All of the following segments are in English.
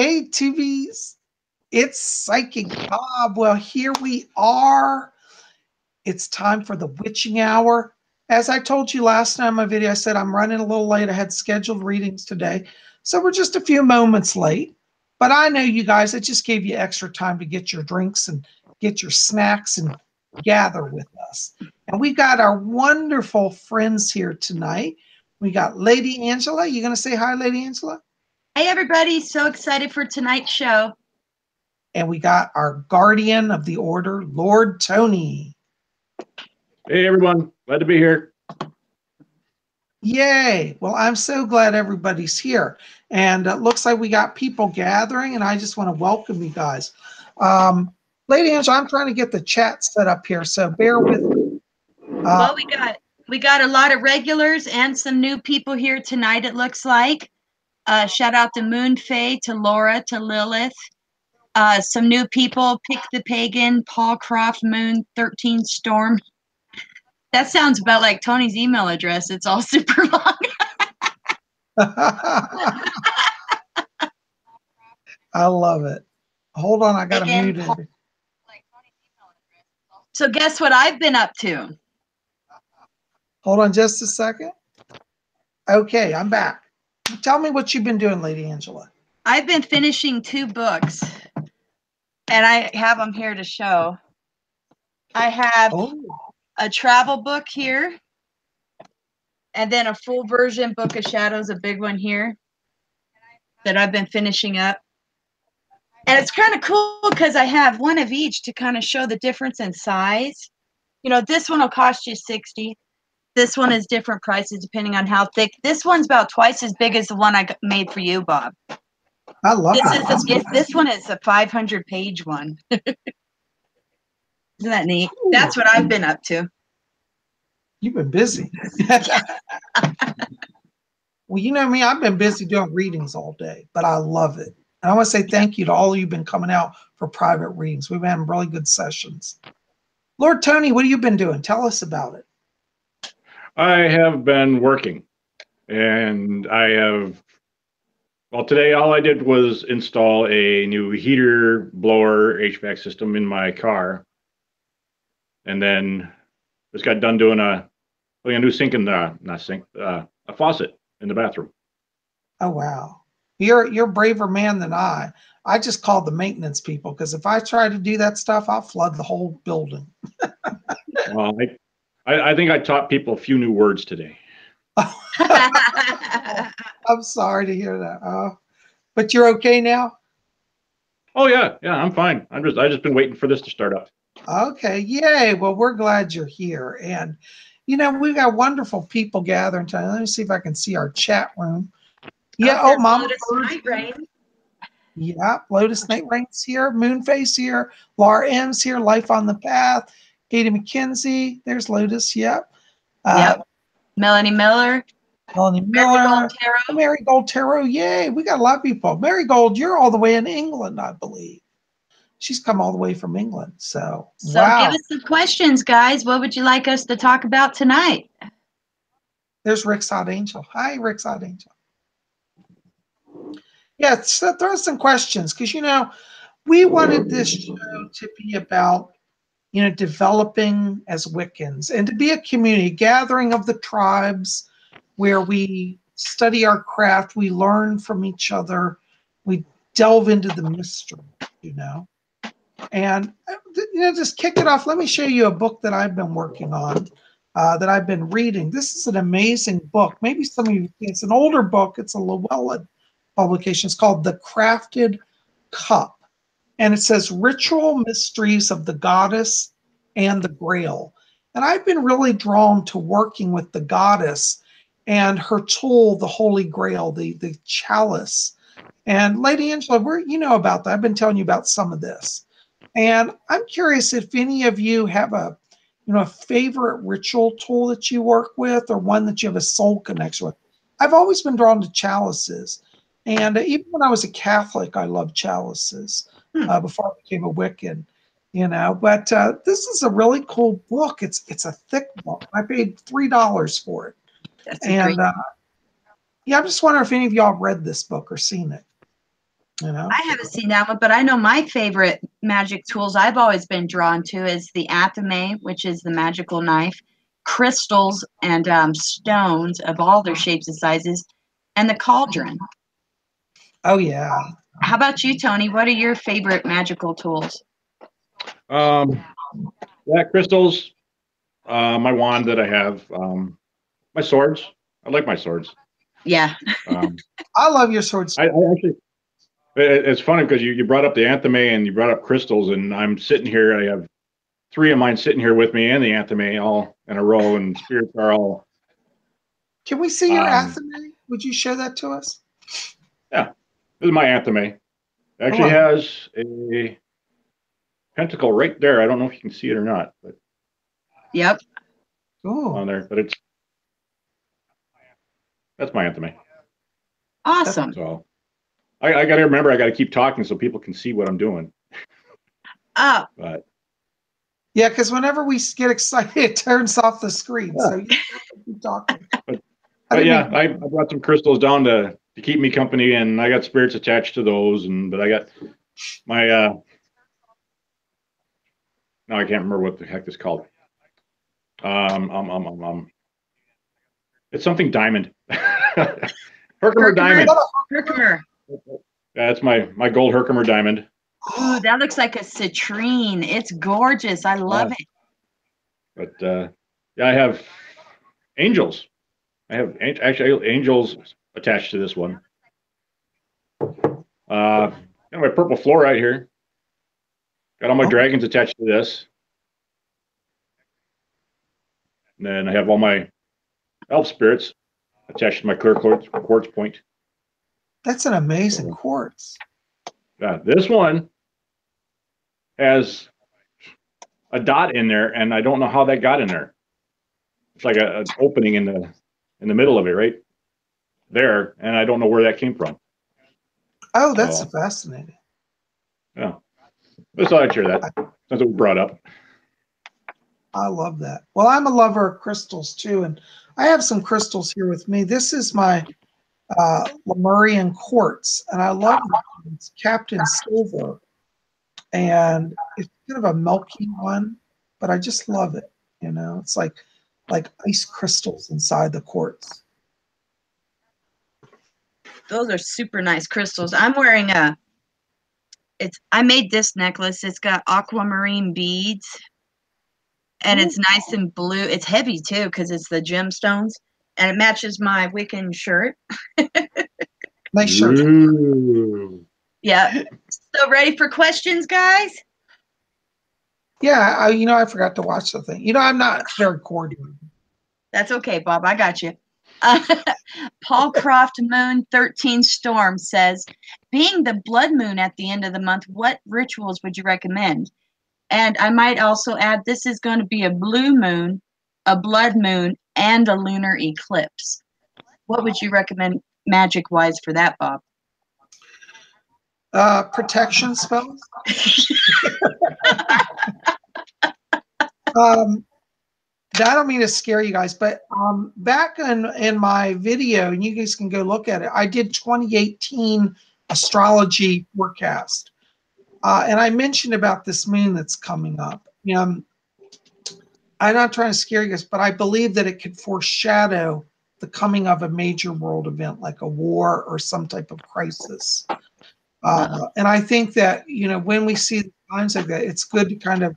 Hey, Tubies, it's Psychic Bob. Well, here we are. It's time for the witching hour. As I told you last time in my video, I said I'm running a little late. I had scheduled readings today, so we're just a few moments late. But I know you guys, I just gave you extra time to get your drinks and get your snacks and gather with us. And we got our wonderful friends here tonight. We got Lady Angela. You going to say hi, Lady Angela? Hey, everybody. So excited for tonight's show. And we got our guardian of the order, Lord Tony. Hey, everyone. Glad to be here. Yay. Well, I'm so glad everybody's here. And it looks like we got people gathering, and I just want to welcome you guys. Lady Angela, I'm trying to get the chat set up here, so bear with me. Well, we got a lot of regulars and some new people here tonight, it looks like. Shout out to Moon Faye, to Laura, to Lilith. Some new people, Pick the Pagan, Paul Croft, Moon 13 Storm. That sounds about like Tony's email address. It's all super long. I love it. Hold on, I got to mute it. So guess what I've been up to? Hold on just a second. Okay, I'm back. Tell me what you've been doing, Lady Angela. I've been finishing 2 books, and I have them here to show. I have a travel book here, and then a full version Book of Shadows, a big one here, that I've been finishing up. And it's kind of cool because I have one of each to kind of show the difference in size. You know, this one will cost you $60. This one is different prices depending on how thick. This one's about twice as big as the one I made for you, Bob. I love it. This one is a 500-page one. Isn't that neat? That's what I've been up to. You've been busy. Well, you know me, I've been busy doing readings all day, but I love it. And I want to say thank you to all of you who've been coming out for private readings. We've been having really good sessions. Lord Tony, what have you been doing? Tell us about it. I have been working, and well, today all I did was install a new heater, blower, HVAC system in my car. And then just got done doing putting a new sink in a faucet in the bathroom. Oh, wow. You're a braver man than I. I just called the maintenance people because if I try to do that stuff, I'll flood the whole building. Well, I think I taught people a few new words today. I'm sorry to hear that. But you're okay now? Oh yeah, I'm fine. I just been waiting for this to start up. Okay, yay. Well, we're glad you're here. And you know, we've got wonderful people gathering tonight. Let me see if I can see our chat room. Yeah, Mama Lotus Night Rain. Yeah, Lotus Night Rain's here, Moonface here, Laura M's here, Life on the Path, Katie McKenzie, there's Lotus, yep. Melanie Miller. Mary Gold Tarot, yay. We got a lot of people. Mary Gold, you're all the way in England, I believe. She's come all the way from England. So wow. Give us some questions, guys. What would you like us to talk about tonight? There's Rick's Hot Angel. Hi, Rick's Hot Angel. Yeah, so throw some questions because, you know, we wanted this show to be about, you know, developing as Wiccans and to be a community, gathering of the tribes where we study our craft, we learn from each other, we delve into the mystery, you know. And, you know, just kick it off. Let me show you a book that I've been working on, that I've been reading. This is an amazing book. Maybe some of you, it's an older book. It's a Llewellyn publication. It's called The Crafted Cup. And it says Ritual Mysteries of the Goddess and the Grail. And I've been really drawn to working with the goddess and her tool, the Holy Grail, the chalice. And Lady Angela, you know about that. I've been telling you about some of this. And I'm curious if any of you have a favorite ritual tool that you work with or one that you have a soul connection with. I've always been drawn to chalices. And even when I was a Catholic, I loved chalices before I became a Wiccan, you know. But this is a really cool book. It's a thick book. I paid $3 for it. That's great. Yeah, I'm just wondering if any of y'all read this book or seen it. You know, I haven't seen that one, but I know my favorite magic tools I've always been drawn to is the athame, which is the magical knife, crystals and stones of all their shapes and sizes, and the cauldron. oh yeah. How about you, Tony? What are your favorite magical tools? Yeah, crystals. My wand that I have. My swords. I like my swords. Yeah. I love your swords. I actually. It's funny because you brought up the antheme and you brought up crystals, and I'm sitting here. I have 3 of mine sitting here with me, and the antheme all in a row, and spirits are all. Can we see your athame? Would you show that to us? Yeah, this is my antheme. It actually has a pentacle right there. I don't know if you can see it or not, but yep, on there. But that's my antheme. Awesome. So I got to remember, I got to keep talking so people can see what I'm doing. Oh. But yeah, because whenever we get excited, it turns off the screen. Yeah. So you have to keep talking. But yeah, I brought some crystals down to keep me company, and I got spirits attached to those. But I got my no, I can't remember what the heck it's called. It's something diamond. Herkimer diamond. Herkimer. That's my gold Herkimer diamond. Ooh, that looks like a citrine. It's gorgeous. I love it. But yeah, I have angels. I have actually angels attached to this one. Got my purple fluorite here. Got all my dragons attached to this. And then I have all my elf spirits attached to my clear quartz point. That's an amazing quartz. Yeah, this one has a dot in there, and I don't know how that got in there. It's like an opening in the middle of it, right there, and I don't know where that came from. Oh, that's fascinating. Yeah, just thought I'd share that since it was brought up. I love that. Well, I'm a lover of crystals too, and I have some crystals here with me. This is my Lemurian quartz, and I love it. It's capped in silver, and it's kind of a milky one, but I just love it. You know, it's like ice crystals inside the quartz. Those are super nice crystals. I'm wearing I made this necklace. It's got aquamarine beads, and it's nice and blue. It's heavy too because it's the gemstones, and it matches my Wiccan shirt. Nice shirt. Ooh. Yeah. So ready for questions, guys? Yeah, I forgot to watch the thing. I'm not very coordinated. That's okay, Bob. I got you. Paul Croft Moon 13 Storm says, being the blood moon at the end of the month, what rituals would you recommend? And I might also add, this is going to be a blue moon, a blood moon, and a lunar eclipse. What would you recommend magic-wise for that, Bob? Protection spells. I don't mean to scare you guys, but back in my video, and you guys can go look at it, I did 2018 astrology forecast. And I mentioned about this moon that's coming up. I'm not trying to scare you guys, but I believe that it could foreshadow the coming of a major world event like a war or some type of crisis. And I think that, when we see signs like that, it's good to kind of,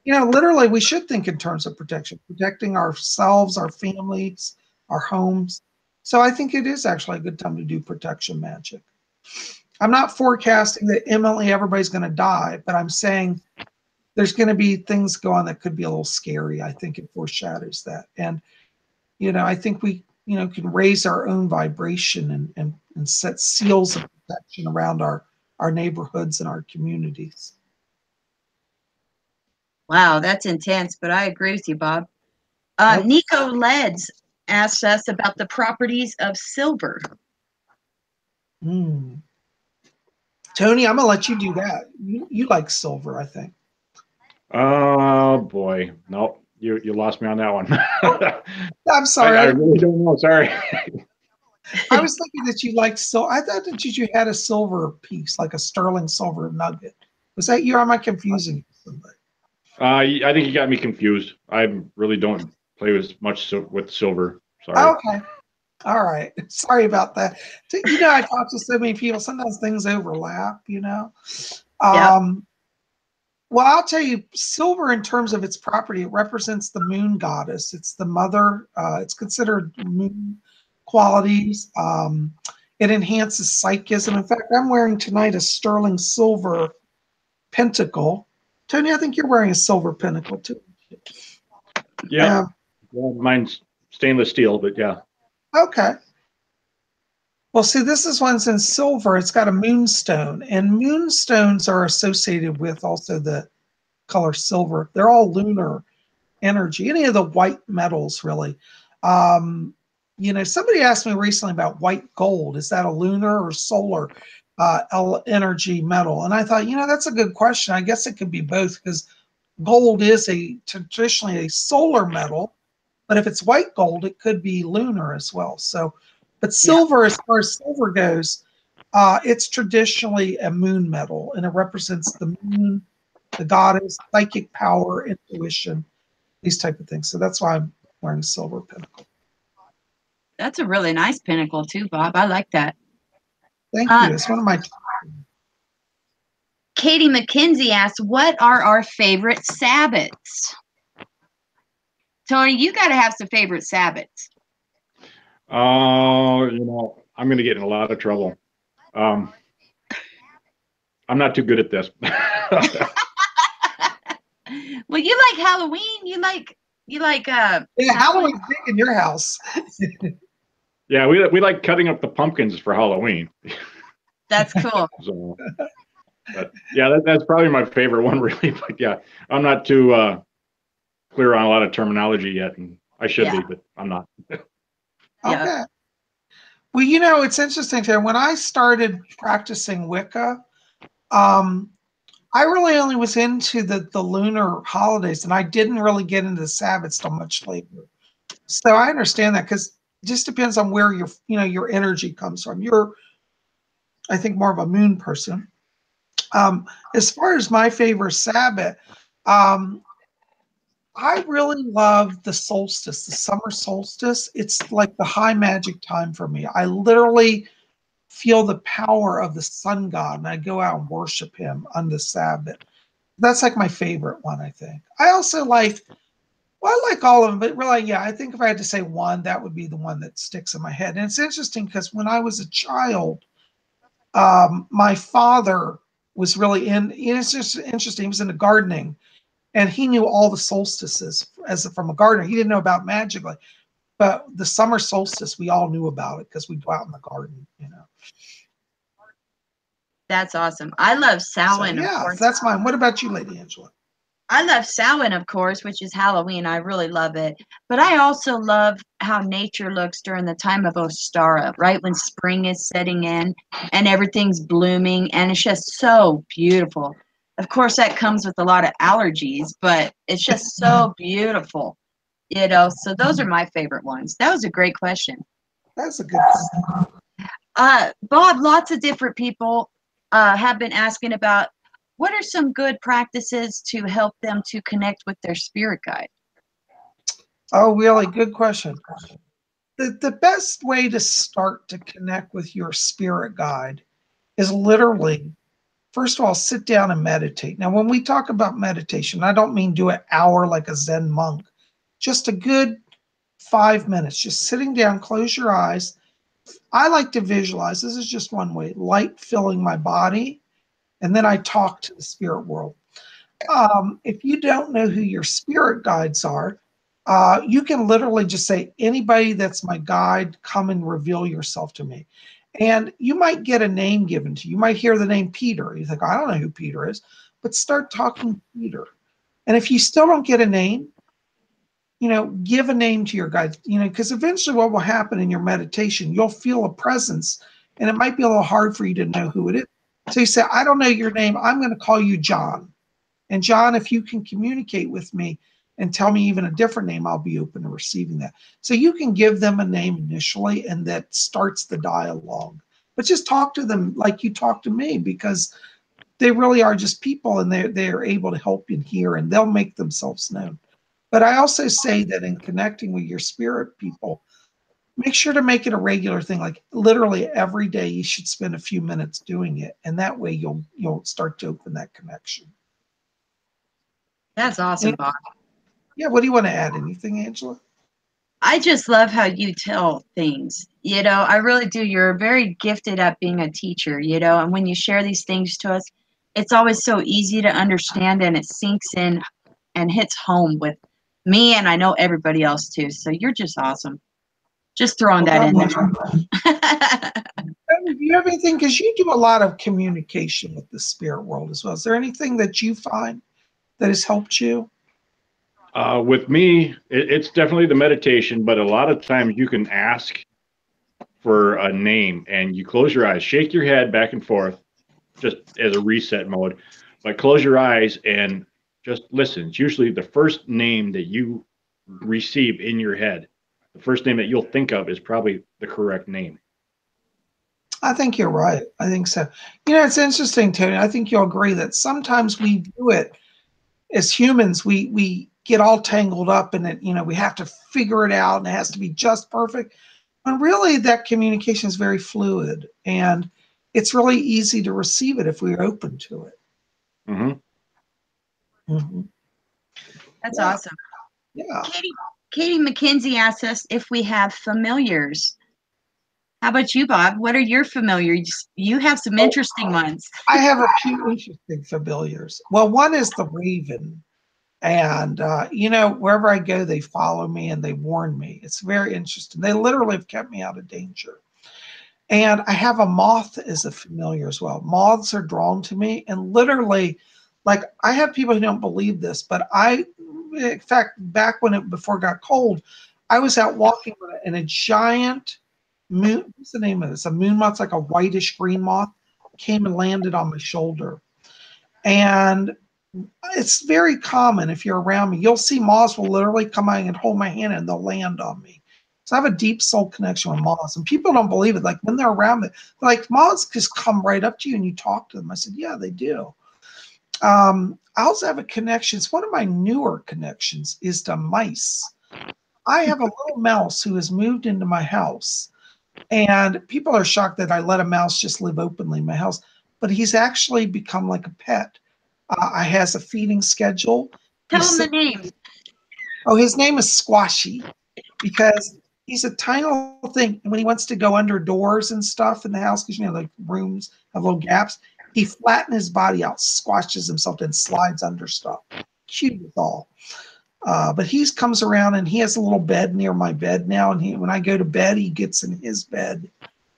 literally we should think in terms of protection, protecting ourselves, our families, our homes. So I think it is actually a good time to do protection magic. I'm not forecasting that imminently everybody's going to die, but I'm saying there's going to be things going that could be a little scary. I think it foreshadows that. And, I think we, can raise our own vibration and set seals of protection around our neighborhoods and our communities. Wow, that's intense, but I agree with you, Bob. Nico Leds asked us about the properties of silver. Tony, I'm gonna let you do that. You like silver, I think. Oh boy, no, you lost me on that one. I'm sorry. I really don't know. Sorry. I was thinking that you liked I thought that you had a silver piece, like a sterling silver nugget. Was that you? Or am I confusing you with somebody? I think you got me confused. I really don't play as much with silver. Sorry. Okay. All right. Sorry about that. You know, I talk to so many people. Sometimes things overlap, you know. Yep. Well, I'll tell you, silver in terms of its property, it represents the moon goddess. It's the mother. It's considered moon qualities. It enhances psychism. In fact, I'm wearing tonight a sterling silver pentacle. Tony, I think you're wearing a silver pentacle too. Yeah. Well, mine's stainless steel, but yeah. Okay. Well, see, this is one's in silver. It's got a moonstone, and moonstones are associated with also the color silver. They're all lunar energy. Any of the white metals, really. You know, somebody asked me recently about white gold. Is that a lunar or solar energy metal? And I thought, you know, that's a good question. I guess it could be both because gold is traditionally a solar metal, but if it's white gold, it could be lunar as well. So, but silver, as far as silver goes, it's traditionally a moon metal, and it represents the moon, the goddess, psychic power, intuition, these type of things. So that's why I'm wearing a silver pinnacle. That's a really nice pinnacle too, Bob. I like that. Thank you. It's one of my. Katie McKenzie asks, what are our favorite Sabbats? Tony, you got to have some favorite Sabbats. You know, I'm going to get in a lot of trouble. I'm not too good at this. Well, you like Halloween. You like Yeah, Halloween's big in your house. Yeah, we like cutting up the pumpkins for Halloween. That's cool. So, but yeah, that's probably my favorite one, really. But yeah, I'm not too clear on a lot of terminology yet, and I should be, but I'm not. Okay. Well, you know, it's interesting. When I started practicing Wicca, I really only was into the lunar holidays, and I didn't really get into the Sabbats till much later. So I understand that because it just depends on where your energy comes from. You're, I think, more of a moon person. As far as my favorite Sabbath, I really love the solstice, the summer solstice. It's like the high magic time for me. I literally feel the power of the sun god, and I go out and worship him on the Sabbath. That's like my favorite one, I think. I also like, well, I like all of them, but really, yeah, I think if I had to say one, that would be the one that sticks in my head. And it's interesting because when I was a child, my father was really it's just interesting. He was into gardening, and he knew all the solstices from a gardener. He didn't know about magic, but the summer solstice, we all knew about it because we'd go out in the garden, you know. That's awesome. I love Samhain. So, yeah, of course. That's mine. What about you, Lady Angela? I love Samhain, of course, which is Halloween. I really love it. But I also love how nature looks during the time of Ostara, right when spring is setting in and everything's blooming, and it's just so beautiful. Of course, that comes with a lot of allergies, but it's just so beautiful, you know. So those are my favorite ones. That was a great question. That's a good one. Bob, lots of different people have been asking about what are some good practices to help them to connect with their spirit guide? Oh, really? Good question. The best way to start to connect with your spirit guide is literally, first of all, sit down and meditate. Now, when we talk about meditation, I don't mean do an hour like a Zen monk, just a good 5 minutes, just sitting down, close your eyes. I like to visualize, this is just one way, light filling my body, and then I talk to the spirit world. If you don't know who your spirit guides are, you can literally just say, anybody that's my guide, come and reveal yourself to me. And you might get a name given to you. You might hear the name Peter. You think, I don't know who Peter is, but start talking to Peter. And if you still don't get a name, you know, give a name to your guide, you know, because eventually what will happen in your meditation, you'll feel a presence, and it might be a little hard for you to know who it is. So you say, I don't know your name. I'm going to call you John. And John, if you can communicate with me, and tell me even a different name, I'll be open to receiving that. So you can give them a name initially, and that starts the dialogue. But just talk to them like you talk to me, because they really are just people, and they're able to help you hear, and they'll make themselves known. But I also say that in connecting with your spirit people, make sure to make it a regular thing. Like literally every day, you should spend a few minutes doing it, and that way you'll start to open that connection. That's awesome, Bob. Yeah. What do you want to add? Anything, Angela? I just love how you tell things. I really do. You're very gifted at being a teacher, and when you share these things to us, it's always so easy to understand, and it sinks in and hits home with me, and I know everybody else too. So you're just awesome. Just throwing that in there. Do you have anything? Because you do a lot of communication with the spirit world as well. Is there anything that you find that has helped you? With me, it's definitely the meditation, but a lot of times you can ask for a name and you close your eyes, shake your head back and forth, just as a reset mode, but close your eyes and just listen. It's usually the first name that you receive in your head. The first name that you'll think of is probably the correct name. I think you're right. I think so. It's interesting, Tony. I think you'll agree that sometimes we do it as humans. We get all tangled up in it. We have to figure it out, and it has to be just perfect. And really, that communication is very fluid, and it's really easy to receive it if we're open to it. Mm-hmm. Mm-hmm. That's awesome. Yeah. Katie McKenzie asks us if we have familiars. How about you, Bob? What are your familiars? You have some interesting ones. I have a few interesting familiars. Well, one is the Raven. And, wherever I go, they follow me and they warn me. It's very interesting. They literally have kept me out of danger. And I have a moth as a familiar as well. Moths are drawn to me. And literally, like, I have people who don't believe this, but in fact, back before it got cold, I was out walking and a giant moon, what's the name of this? A moon moth, like a whitish green moth, came and landed on my shoulder. And it's very common if you're around me. You'll see moths will literally come out and hold my hand and they'll land on me. So I have a deep soul connection with moths. And people don't believe it. Like when they're around me, they're like, moths just come right up to you and you talk to them. I said, yeah, they do. I also have a connection. It's one of my newer connections is to mice. I have a little mouse who has moved into my house. And people are shocked that I let a mouse just live openly in my house. But he's actually become like a pet. I has a feeding schedule. Tell him the name. Oh, his name is Squashy because he's a tiny little thing. And when he wants to go under doors and stuff in the house, because like rooms have little gaps, he flattens his body out, squashes himself, and slides under stuff. Cute as all. But he comes around and he has a little bed near my bed now. And when I go to bed, he gets in his bed.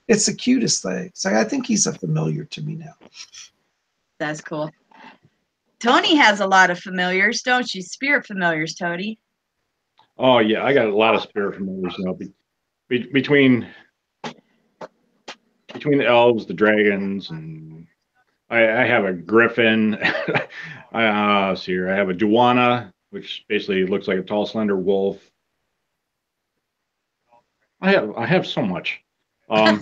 It's the cutest thing. So I think he's a familiar to me now. That's cool. Tony has a lot of familiars, don't you? Spirit familiars, Tony. Oh yeah, I got a lot of spirit familiars now. Between the elves, the dragons, and I have a griffin. Let's see here. I have a duana, which basically looks like a tall, slender wolf. I have so much. I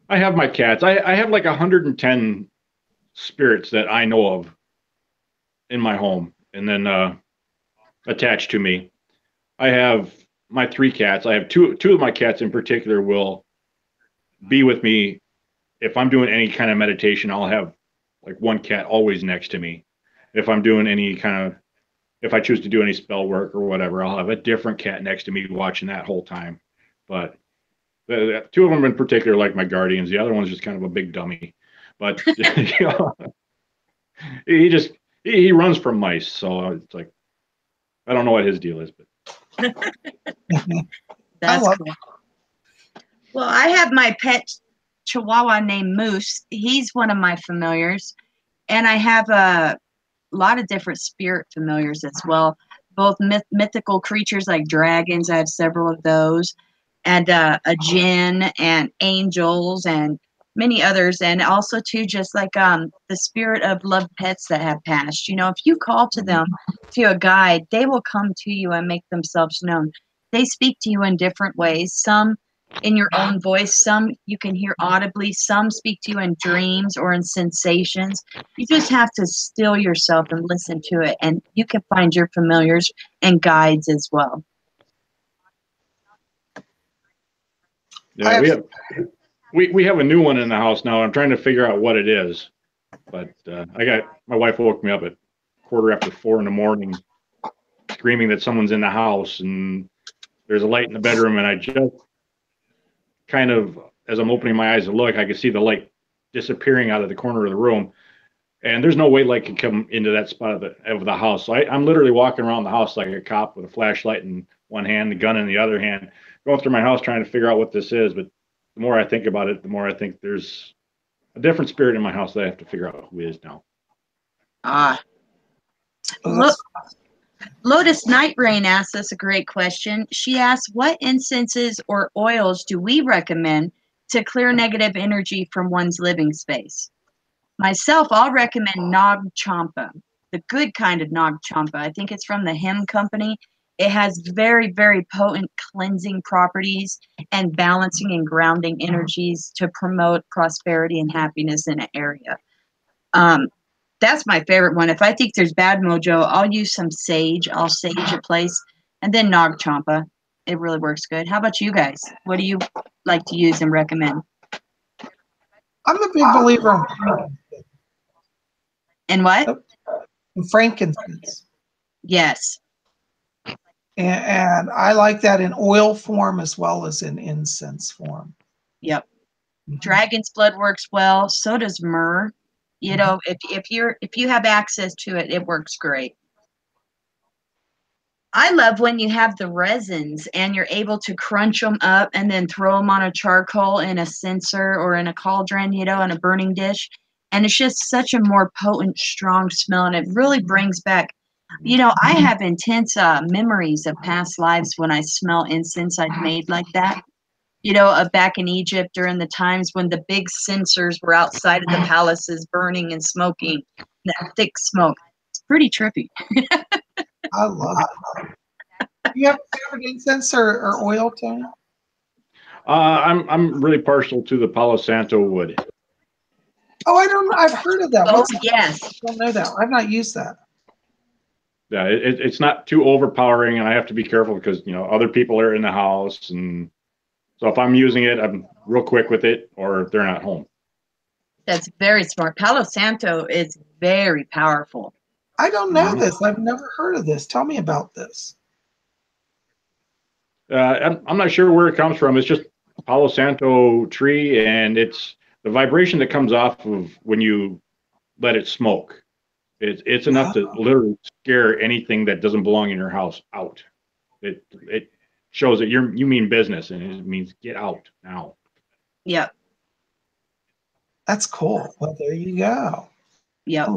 have my cats. I have like 110 spirits that I know of in my home, and then attached to me. I have my 3 cats. I have two of my cats in particular will be with me if I'm doing any kind of meditation. I'll have like one cat always next to me. If I'm doing if I choose to do any spell work or whatever, I'll have a different cat next to me watching that whole time. But the 2 of them in particular, like my guardians. The other one's just kind of a big dummy. But he runs from mice, so it's like I don't know what his deal is, but That's cool. Well, I have my pet Chihuahua named Moose. He's one of my familiars, and I have a lot of different spirit familiars as well. Both mythical creatures like dragons. I have several of those, and a jinn and angels and many others, and also too, just like the spirit of loved pets that have passed. You know, if you call to them, to a guide, they will come to you and make themselves known. They speak to you in different ways. Some in your own voice, some you can hear audibly, some speak to you in dreams or in sensations. You just have to still yourself and listen to it, and you can find your familiars and guides as well. Yeah, we have a new one in the house now. I'm trying to figure out what it is, but my wife woke me up at 4:15 in the morning, screaming that someone's in the house, and there's a light in the bedroom, and I just kind of, as I'm opening my eyes to look, I can see the light disappearing out of the corner of the room, and there's no way light can come into that spot of the house. So I'm literally walking around the house like a cop with a flashlight in one hand, the gun in the other hand, going through my house trying to figure out what this is. But the more I think about it, the more I think there's a different spirit in my house that I have to figure out who is now. Look, Lotus Night Rain asks us a great question. She asks, what incenses or oils do we recommend to clear negative energy from one's living space? Myself, I'll recommend Nag Champa, the good kind of Nag Champa. I think it's from the Hymn Company. It has very, very potent cleansing properties and balancing and grounding energies to promote prosperity and happiness in an area. That's my favorite one. If I think there's bad mojo, I'll use some sage. I'll sage a place, and then Nag Champa. It really works good. How about you guys? What do you like to use and recommend? I'm a big believer in frankincense. And what? In frankincense. Yes. And I like that in oil form as well as in incense form. Yep. Dragon's blood works well. So does myrrh. You know, if you have access to it, it works great. I love when you have the resins and you're able to crunch them up and then throw them on a charcoal in a censer or in a cauldron, you know, in a burning dish. And it's just such a more potent, strong smell. And it really brings back, you know, I have intense memories of past lives when I smell incense I've made like that. You know, back in Egypt during the times when the big censers were outside of the palaces burning and smoking, that thick smoke. It's pretty trippy. I love it. Do you have a favorite incense or oil, Tony? I'm really partial to the Palo Santo wood. Oh, I don't know. I've heard of that. Oh, yes. I don't know that. I've not used that. Yeah, it's not too overpowering, and I have to be careful because, you know, other people are in the house, and so if I'm using it, I'm real quick with it, or they're not home. That's very smart. Palo Santo is very powerful. I don't know this. I've never heard of this. Tell me about this. I'm not sure where it comes from. It's just a Palo Santo tree, and it's the vibration that comes off of when you let it smoke. It's enough to literally scare anything that doesn't belong in your house out. It shows that you mean business, and it means get out now. Yep. That's cool. Well, there you go. Yep.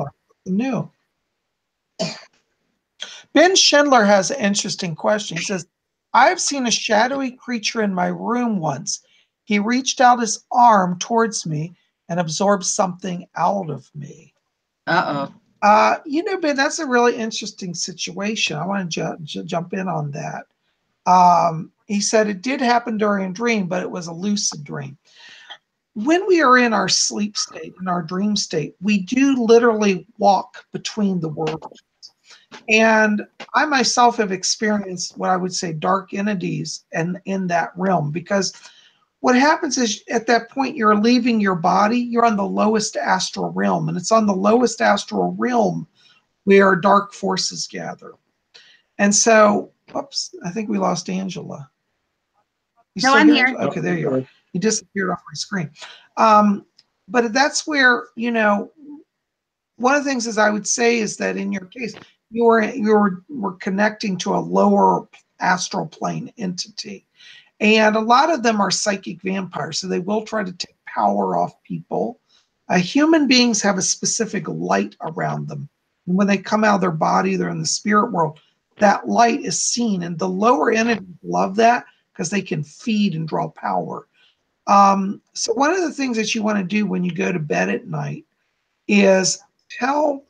New. Ben Schindler has an interesting question. He says, I've seen a shadowy creature in my room once. He reached out his arm towards me and absorbed something out of me. Uh-oh. You know, Ben, that's a really interesting situation. I want to jump in on that. He said it did happen during a dream, but it was a lucid dream. When we are in our sleep state, in our dream state, we do literally walk between the worlds. And I myself have experienced what I would say dark entities in that realm, because what happens is at that point you're leaving your body, you're on the lowest astral realm, and it's on the lowest astral realm where dark forces gather. And so, oops, I think we lost Angela. No, I'm here. Okay, there you are. You disappeared off my screen. But that's where, you know, one of the things is I would say is that in your case, you were connecting to a lower astral plane entity. And a lot of them are psychic vampires, so they will try to take power off people. Human beings have a specific light around them. And when they come out of their body, they're in the spirit world, that light is seen. And the lower entities love that because they can feed and draw power. So one of the things that you want to do when you go to bed at night is tell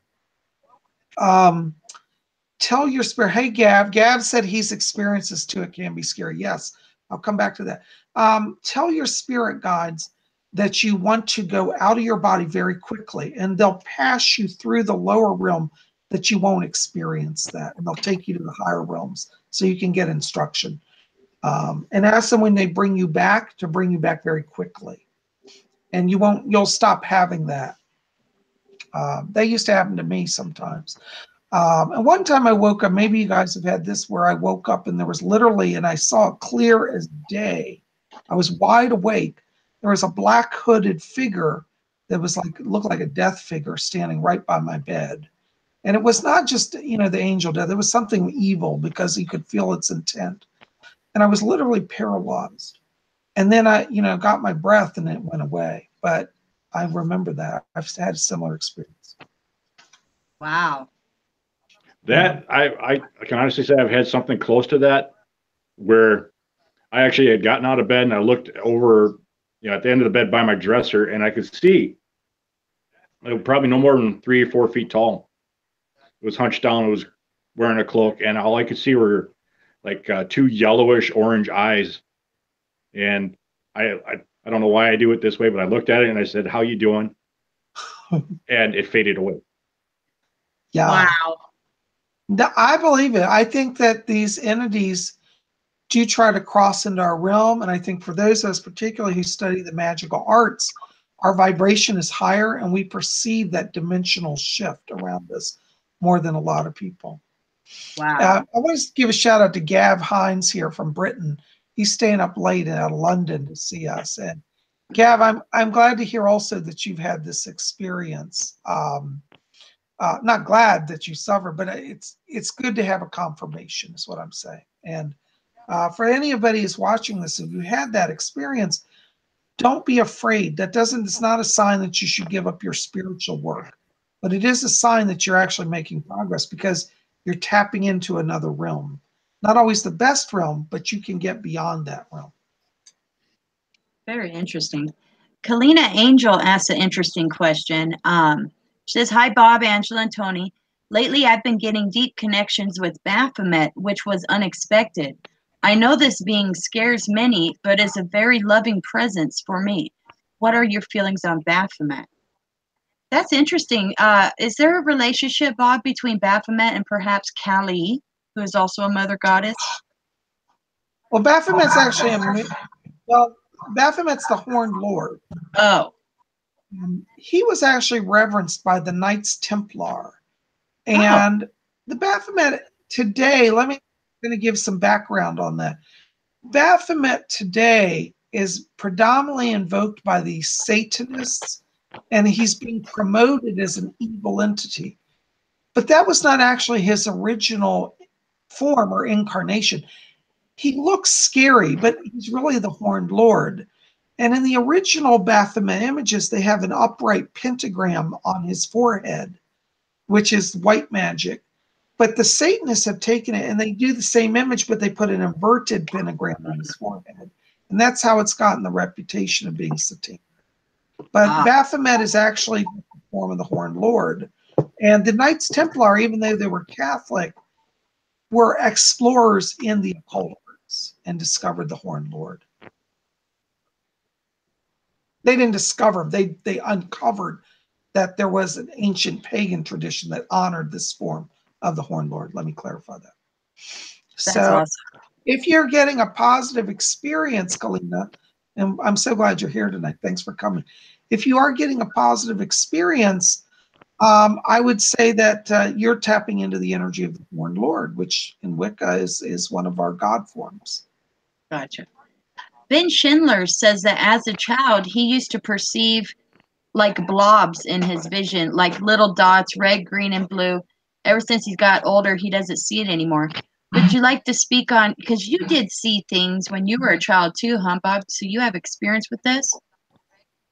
your spirit, hey, Gab said he's experienced this too. It can be scary. Yes, I'll come back to that. Tell your spirit guides that you want to go out of your body very quickly, and they'll pass you through the lower realm that you won't experience that, and they'll take you to the higher realms so you can get instruction. And ask them when they bring you back to bring you back very quickly, and you'll stop having that. That used to happen to me sometimes. And one time I woke up, maybe you guys have had this, where I woke up and there was literally, and I saw it clear as day. I was wide awake. There was a black hooded figure that was looked like a death figure standing right by my bed. And it was not just, the angel death. It was something evil because you could feel its intent. And I was literally paralyzed. And then I, got my breath and it went away. But I remember that. I've had a similar experience. Wow. That I can honestly say I've had something close to that, where I actually had gotten out of bed and I looked over, at the end of the bed by my dresser, and I could see probably no more than 3 or 4 feet tall. It was hunched down. It was wearing a cloak, and all I could see were like 2 yellowish orange eyes. And I don't know why I do it this way, but I looked at it and I said, "How you doing?" And it faded away. Yeah. Wow. I believe it. I think that these entities do try to cross into our realm. And I think for those of us particularly who study the magical arts, our vibration is higher and we perceive that dimensional shift around us more than a lot of people. Wow. I want to give a shout out to Gav Hines here from Britain. He's staying up late out of London to see us. And Gav, I'm glad to hear also that you've had this experience. Not glad that you suffered, but it's good to have a confirmation is what I'm saying. And for anybody who's watching this, if you had that experience, don't be afraid. It's not a sign that you should give up your spiritual work, but it is a sign that you're actually making progress because you're tapping into another realm. Not always the best realm, but you can get beyond that realm. Very interesting. Kalina Angel asks an interesting question. She says, "Hi, Bob, Angela, and Tony. Lately, I've been getting deep connections with Baphomet, which was unexpected. I know this being scares many, but is a very loving presence for me. What are your feelings on Baphomet?" That's interesting. Is there a relationship, Bob, between Baphomet and perhaps Kali, who is also a mother goddess? Well, Baphomet's actually Baphomet's the Horned Lord. Oh. He was actually reverenced by the Knights Templar. And the Baphomet today, I'm going to give some background on that. Baphomet today is predominantly invoked by the Satanists, and he's being promoted as an evil entity. But that was not actually his original form or incarnation. He looks scary, but he's really the Horned Lord. And in the original Baphomet images, they have an upright pentagram on his forehead, which is white magic. But the Satanists have taken it and they do the same image, but they put an inverted pentagram on his forehead. And that's how it's gotten the reputation of being satanic. But Baphomet is actually the form of the Horned Lord. And the Knights Templar, even though they were Catholic, were explorers in the occult arts and discovered the Horned Lord. They didn't discover, they uncovered that there was an ancient pagan tradition that honored this form of the Horned Lord. Let me clarify that. That's awesome. If you're getting a positive experience, Kalina, and I'm so glad you're here tonight. Thanks for coming. If you are getting a positive experience, I would say that you're tapping into the energy of the Horned Lord, which in Wicca is one of our god forms. Gotcha. Ben Schindler says that as a child, he used to perceive like blobs in his vision, like little dots, red, green, and blue. Ever since he's got older, he doesn't see it anymore. Would you like to speak on, because you did see things when you were a child too, huh, Bob? So you have experience with this?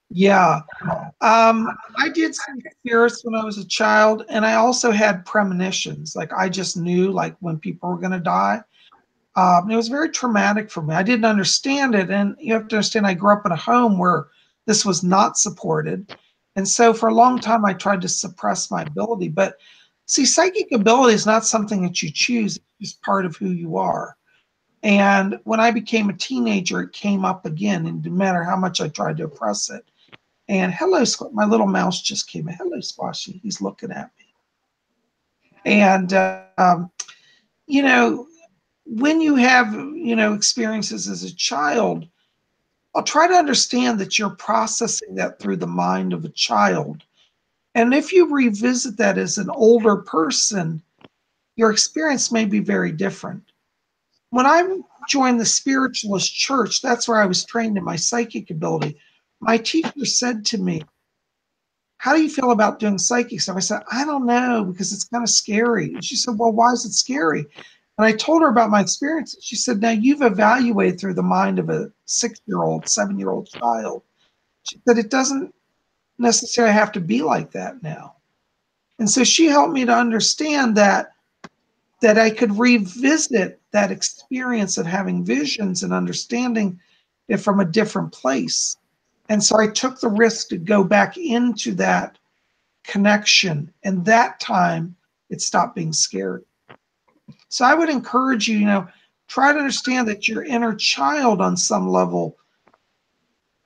Yeah. I did see spirits when I was a child, and I also had premonitions. Like I just knew like when people were going to die. It was very traumatic for me. I didn't understand it. And you have to understand, I grew up in a home where this was not supported. And so for a long time, I tried to suppress my ability. But see, psychic ability is not something that you choose. It's just part of who you are. And when I became a teenager, it came up again. And no matter how much I tried to oppress it. And hello, my little mouse just came in. Hello, Squashy. He's looking at me. And, you know, when you have, you know, experiences as a child, I'll try to understand that you're processing that through the mind of a child. And if you revisit that as an older person, your experience may be very different. When I joined the spiritualist church, that's where I was trained in my psychic ability. My teacher said to me, "How do you feel about doing psychic stuff?" I said, "I don't know, because it's kind of scary." And she said, "Well, why is it scary?" And I told her about my experience. She said, "Now you've evaluated through the mind of a 6-year-old, 7-year-old child." She said, "It doesn't necessarily have to be like that now." And so she helped me to understand that I could revisit that experience of having visions and understanding it from a different place. And so I took the risk to go back into that connection. And that time it stopped being scary. So I would encourage you, you know, try to understand that your inner child on some level,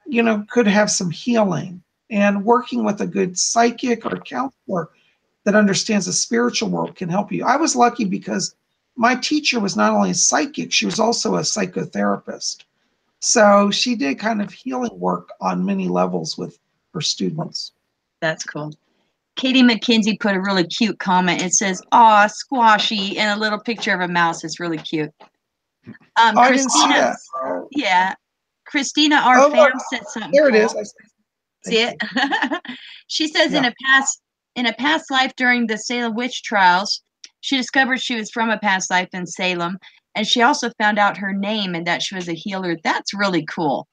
you know, could have some healing, and working with a good psychic or counselor that understands the spiritual world can help you. I was lucky because my teacher was not only a psychic, she was also a psychotherapist. So she did kind of healing work on many levels with her students. That's cool. Katie McKenzie put a really cute comment. It says, "Aw, Squashy," and a little picture of a mouse. It's really cute. I didn't see that. Yeah. Christina R. Pham said something there cool. It is. See it? She says, Yeah. in a past life during the Salem witch trials, she discovered she was from a past life in Salem, and she also found out her name and that she was a healer. That's really cool.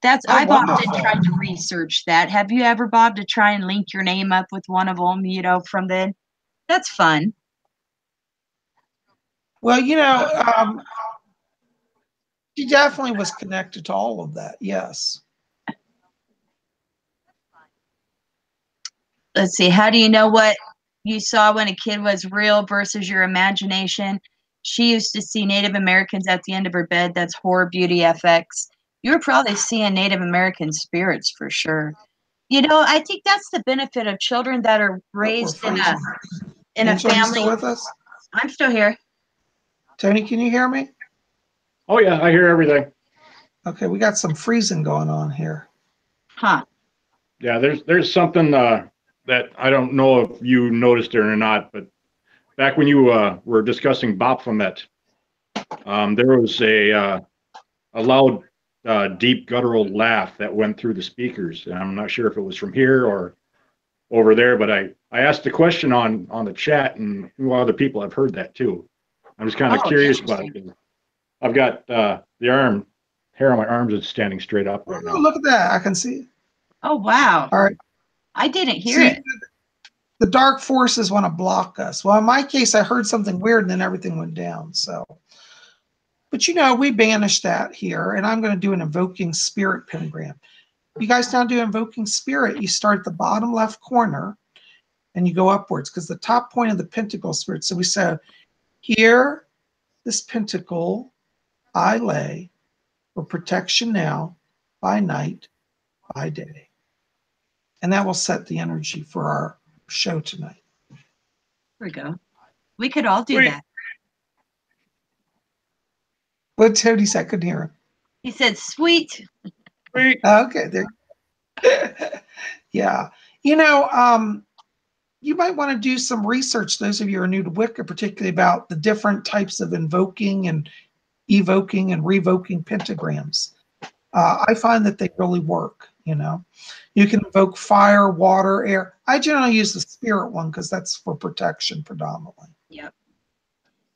I've often tried to research that. Have you ever, Bob, to try and link your name up with one of them, you know, from then? That's fun. Well, you know, she definitely was connected to all of that. Yes. Let's see. How do you know what you saw when a kid was real versus your imagination? She used to see Native Americans at the end of her bed. That's Horror Beauty FX. You were probably seeing Native American spirits for sure. You know, I think that's the benefit of children that are raised in a Angel, family. are you still with us? I'm still here. Tony, can you hear me? Oh yeah, I hear everything. Okay, we got some freezing going on here. Huh. Yeah, there's something that I don't know if you noticed it or not, but back when you were discussing Baphomet, there was a loud, deep guttural laugh that went through the speakers, and I'm not sure if it was from here or over there, but I asked the question on the chat, and other people have heard that too. I'm just kind of curious about it. I've got the hair on my arms is standing straight up right now. Look at that. I can see. Oh, wow. All right. I didn't hear it. The dark forces want to block us. Well, in my case, I heard something weird and then everything went down. So, but you know, we banished that here, and I'm going to do an invoking spirit pentagram. You guys now do invoking spirit. You start at the bottom left corner and you go upwards, because the top point of the pentacle spirit. So we said, "Here, this pentacle I lay for protection now, by night, by day." And that will set the energy for our show tonight. There we go. We could all do that. What Tony said, I couldn't hear him. He said, "Sweet." Sweet. Okay, there. Yeah. You know, you might want to do some research, those of you who are new to Wicca, particularly about the different types of invoking and evoking and revoking pentagrams. I find that they really work, you know. You can invoke fire, water, air. I generally use the spirit one because that's for protection predominantly. Yep.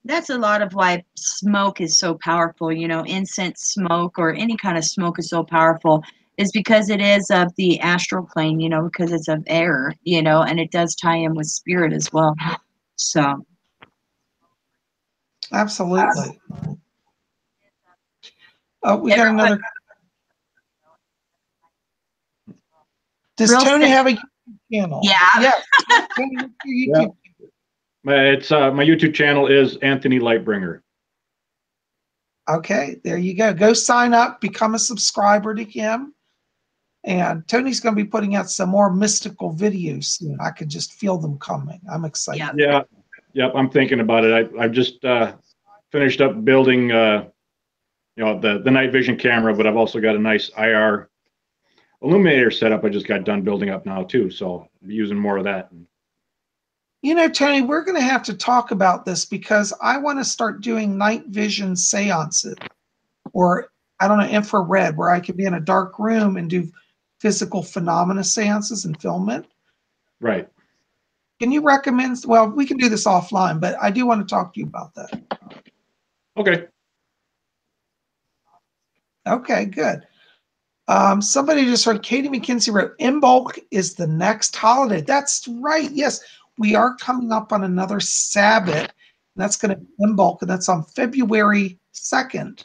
That's a lot of why smoke is so powerful, you know, incense smoke or any kind of smoke is so powerful, is because it is of the astral plane, you know, because it's of air, you know, and it does tie in with spirit as well. So. Absolutely. Oh, we got another. Does Real Tony sick. have a YouTube channel? Yeah. Yes. Tony, what's your YouTube? It's my YouTube channel is Anthony Lightbringer. Okay, there you go. Go sign up, become a subscriber to him. And Tony's going to be putting out some more mystical videos soon. I can just feel them coming. I'm excited. Yep. I'm thinking about it. I've just finished up building, the night vision camera, but I've also got a nice IR illuminator setup. I just got done building up now too, so I'll be using more of that. You know, Tony, we're going to have to talk about this because I want to start doing night vision seances, or I don't know, infrared, where I could be in a dark room and do physical phenomena seances and film it. Right. Can you recommend? Well, we can do this offline, but I do want to talk to you about that. Okay. Okay, good. Somebody just heard, Katie McKinsey wrote, Imbolc is the next holiday. That's right. Yes, we are coming up on another Sabbath. That's going to be Imbolc, and that's on February 2nd.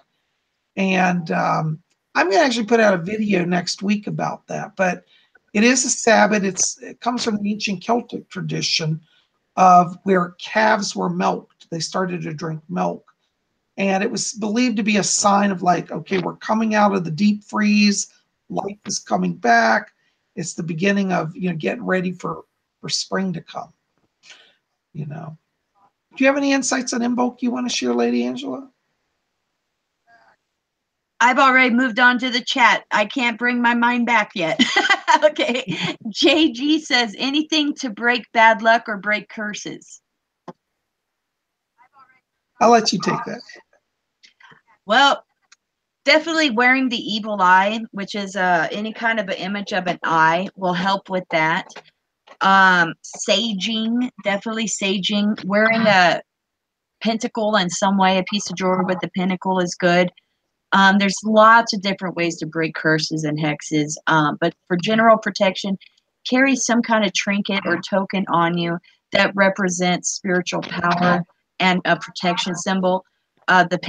And I'm going to actually put out a video next week about that. But it is a Sabbath. It comes from the ancient Celtic tradition of where calves were milked. They started to drink milk. And it was believed to be a sign of like, okay, we're coming out of the deep freeze. Life is coming back. It's the beginning of, getting ready for spring to come. Do you have any insights on Imbolc you want to share, Lady Angela? I've already moved on to the chat. I can't bring my mind back yet. Okay. JG says, anything to break bad luck or break curses. I'll let you take that. Well, definitely wearing the evil eye, which is any kind of an image of an eye, will help with that. Saging, definitely saging. Wearing a pentacle in some way, a piece of jewelry with the pentacle is good. There's lots of different ways to break curses and hexes, but for general protection, carry some kind of trinket or token on you that represents spiritual power and a protection symbol. The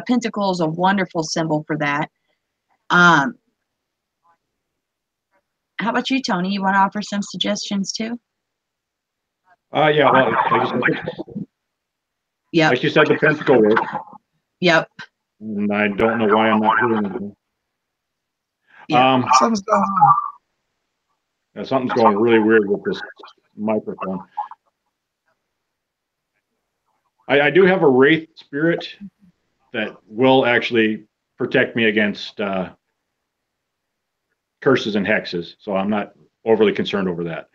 pentacle is a wonderful symbol for that. How about you, Tony? You want to offer some suggestions too? Yeah, well, like you said, the pentacle works. Yep. And I don't know why I'm not hearing anything. Something's going on. Yeah, something's going really weird with this microphone. I do have a wraith spirit that will actually protect me against curses and hexes, so I'm not overly concerned over that.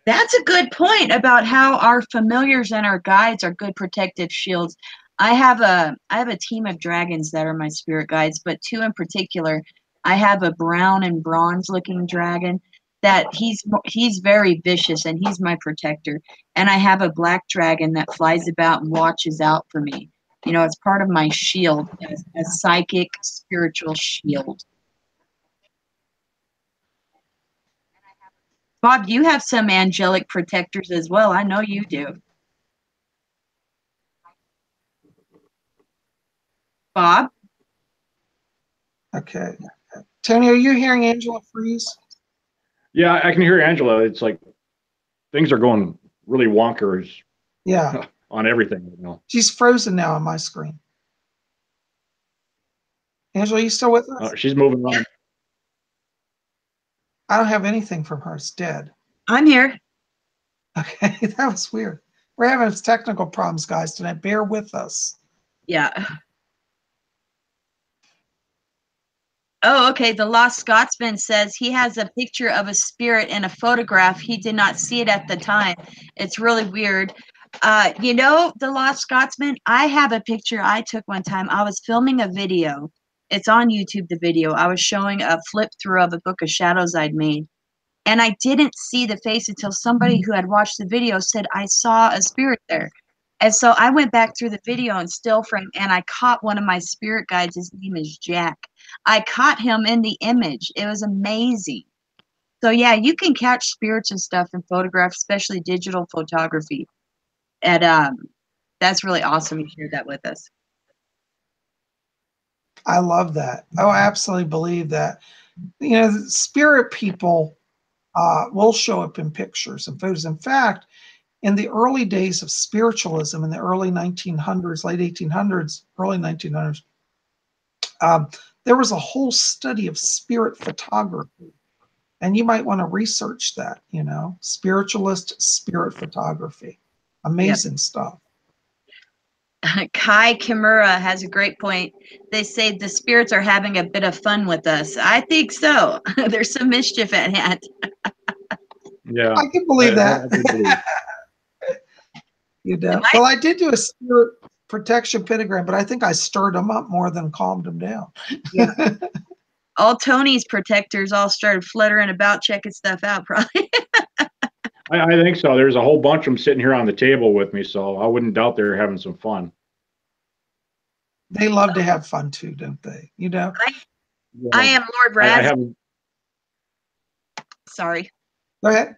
That's a good point about how our familiars and our guides are good protective shields. I have a team of dragons that are my spirit guides, but two in particular. I have a brown and bronze looking dragon that he's very vicious and he's my protector. And I have a black dragon that flies about and watches out for me. It's part of my shield, a psychic spiritual shield. Bob, you have some angelic protectors as well. I know you do. Bob? Okay. Tony, are you hearing Angela freeze? Yeah, I can hear Angela. It's like things are going really wonkers. Yeah. On everything right now. She's frozen now on my screen. Angela, are you still with us? She's moving on. I don't have anything from her. It's dead. I'm here. Okay, that was weird. We're having technical problems, guys, tonight. Bear with us. Yeah. Oh, okay. The Lost Scotsman says he has a picture of a spirit in a photograph. He did not see it at the time. It's really weird. The Lost Scotsman, I have a picture I took one time. I was filming a video. It's on YouTube, the video. I was showing a flip through of a book of shadows I'd made. And I didn't see the face until somebody who had watched the video said, I saw a spirit there. And so I went back through the video and still frame, and I caught one of my spirit guides. His name is Jack. I caught him in the image. It was amazing. So yeah, you can catch spirits and stuff in photographs, especially digital photography. And that's really awesome you shared that with us. I love that. Oh, I absolutely believe that. You know, spirit people will show up in pictures and photos. In fact, in the early days of spiritualism, in the early 1900s, late 1800s, early 1900s, there was a whole study of spirit photography. And you might want to research that, you know, spiritualist spirit photography. Amazing stuff. Kai Kimura has a great point. They say the spirits are having a bit of fun with us. I think so. There's some mischief at hand. Yeah, I can believe that. I do believe. You know, well, I did do a spirit protection pentagram, but I think I stirred them up more than calmed them down. Yeah. All Tony's protectors all started fluttering about, checking stuff out, probably. I think so. There's a whole bunch of them sitting here on the table with me, so I wouldn't doubt they're having some fun. They love to have fun too, don't they? You know, I am Lord Raz. I haven't. Sorry. Go ahead.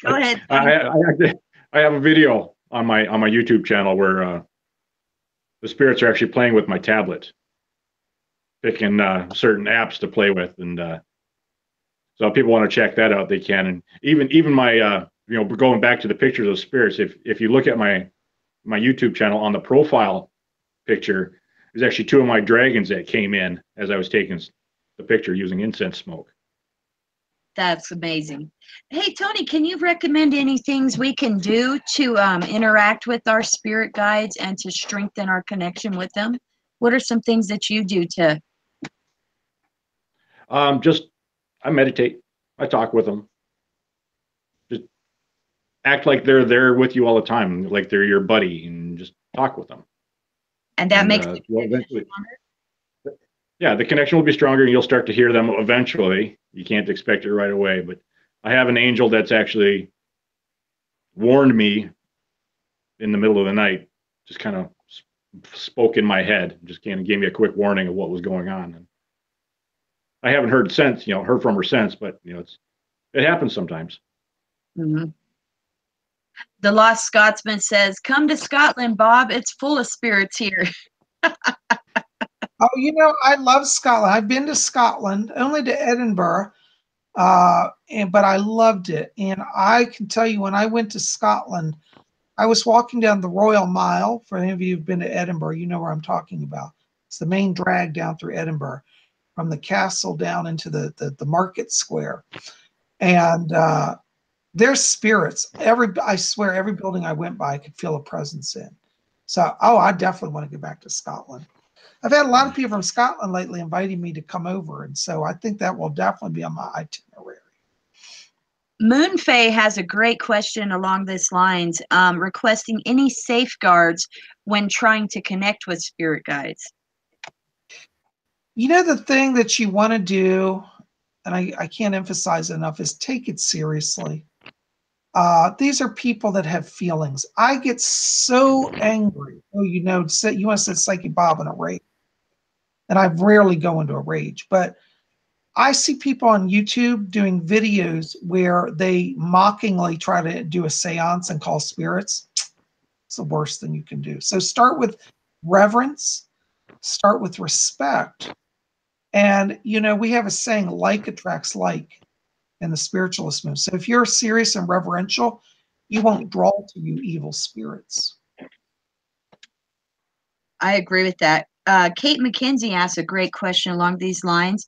Go ahead. I have a video on my YouTube channel where the spirits are actually playing with my tablet, picking certain apps to play with, and so if people want to check that out, they can. And even my you know, going back to the pictures of spirits, if you look at my YouTube channel, on the profile picture, there's actually two of my dragons that came in as I was taking the picture using incense smoke. That's amazing. Hey, Tony, can you recommend any things we can do to interact with our spirit guides and to strengthen our connection with them? What are some things that you do to? Just I meditate. I talk with them. Just act like they're there with you all the time, like they're your buddy, and just talk with them. And that makes well, eventually, yeah, the connection will be stronger, and you'll start to hear them eventually. You can't expect it right away, but I have an angel that's actually warned me in the middle of the night, just kind of spoke in my head, just kind of gave me a quick warning of what was going on. And I haven't heard from her since, but you know, it happens sometimes. Mm-hmm. The Lost Scotsman says, "Come to Scotland, Bob. It's full of spirits here." Oh, you know, I love Scotland. I've been to Scotland, only to Edinburgh, but I loved it. And I can tell you, when I went to Scotland, I was walking down the Royal Mile. For any of you who've been to Edinburgh, you know where I'm talking about. It's the main drag down through Edinburgh, from the castle down into the market square. And there's spirits. I swear, every building I went by, I could feel a presence in. So, I definitely want to get back to Scotland. I've had a lot of people from Scotland lately inviting me to come over, and so I think that will definitely be on my itinerary. Moonfei has a great question along these lines, requesting any safeguards when trying to connect with spirit guides. You know, the thing that you want to do, and I can't emphasize enough, is take it seriously. These are people that have feelings. I get so angry. Oh, you know, you want to say Psychic Bob in a rage. And I rarely go into a rage, but I see people on YouTube doing videos where they mockingly try to do a seance and call spirits. It's the worst thing you can do. So start with reverence, start with respect. And, you know, we have a saying, like attracts like, in the spiritualist movement. So if you're serious and reverential, you won't draw to you evil spirits. I agree with that. Kate McKenzie asked a great question along these lines.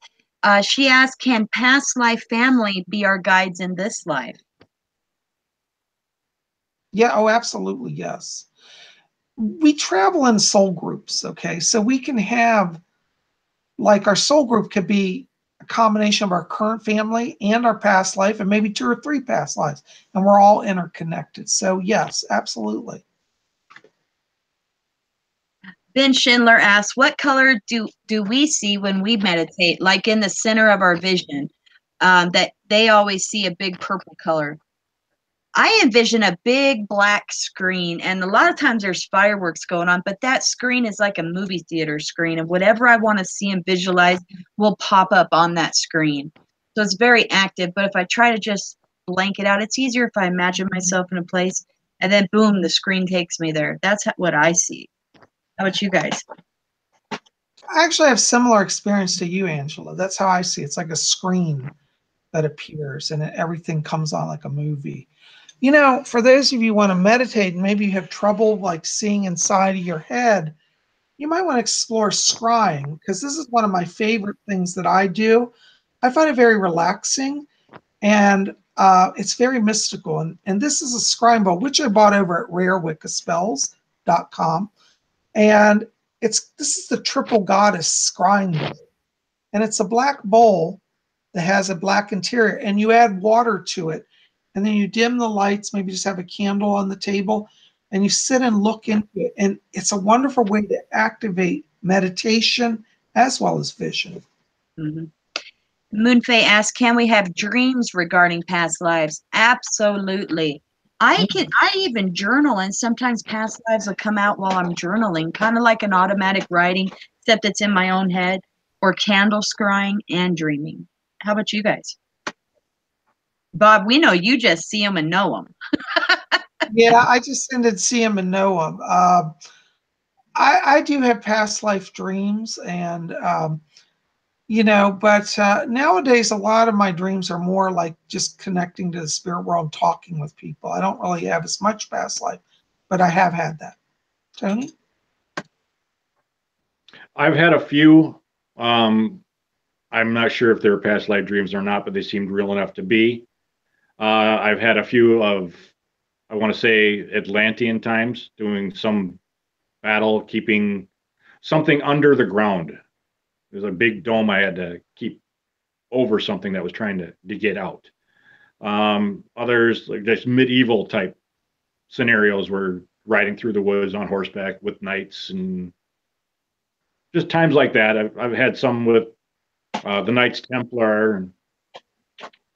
She asked, can past life family be our guides in this life? Yeah, absolutely, yes. We travel in soul groups, okay? So we can have, like, our soul group could be a combination of our current family and our past life, and maybe 2 or 3 past lives, and we're all interconnected. So yes, absolutely. Ben Schindler asks, what color do we see when we meditate, like in the center of our vision? That they always see a big purple color. I envision a big black screen, and a lot of times there's fireworks going on, but that screen is like a movie theater screen, and whatever I want to see and visualize will pop up on that screen. So it's very active, but if I try to just blank it out, it's easier if I imagine myself in a place, and then boom, the screen takes me there. That's what I see. How about you guys? I actually have similar experience to you, Angela. That's how I see it. It's like a screen that appears and everything comes on like a movie. You know, for those of you who want to meditate and maybe you have trouble like seeing inside of your head, you might want to explore scrying because this is one of my favorite things that I do. I find it very relaxing and it's very mystical. And this is a scrying bowl, which I bought over at rarewiccaspells.com. And this is the triple goddess scrying bowl. And it's a black bowl that has a black interior, and you add water to it. And then you dim the lights, maybe just have a candle on the table, and you sit and look into it. And it's a wonderful way to activate meditation as well as vision. Mm-hmm. Moonfei asks, can we have dreams regarding past lives? Absolutely. I even journal, and sometimes past lives will come out while I'm journaling, kind of like an automatic writing, except it's in my own head, or candle scrying and dreaming. How about you guys? Bob, we know you just see them and know them. Yeah, I just tend to see them and know them. I do have past life dreams, and but nowadays a lot of my dreams are more like just connecting to the spirit world, talking with people. I don't really have as much past life, but I have had that. Tony? I've had a few. I'm not sure if they're past life dreams or not, but they seemed real enough to be. I've had a few of, I want to say, Atlantean times, doing some battle, keeping something under the ground. There's a big dome I had to keep over something that was trying to get out. Others, like just medieval type scenarios, were riding through the woods on horseback with knights, and just times like that. I've had some with the Knights Templar, and